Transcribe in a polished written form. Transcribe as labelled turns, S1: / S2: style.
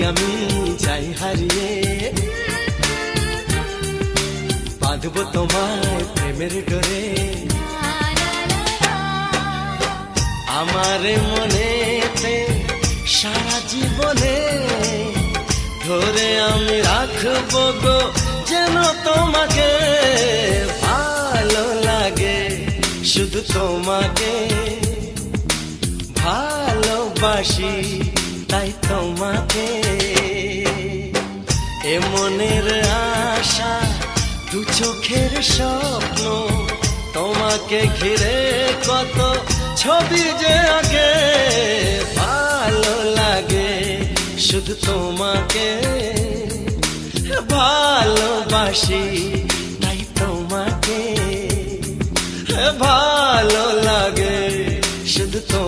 S1: আমি যাই হারিয়ে, বাঁধবো তোমায় প্রেমের ডোরে। আমার মনেতে সারা জীবনে ধরে আমি রাখবো গো যেন তোমাকে। ভালো লাগে শুধু তোমাকে, ভালোবাসি তাই তোমাকে। এ মনের আশা দু চোখের স্বপ্ন, তোমাকে ঘিরে কত ছবি যে আগে। ভালো লাগে শুধু তোমাকে, ভালোবাসি তাই তোমাকে। ভালো লাগে শুধু তোমাকে।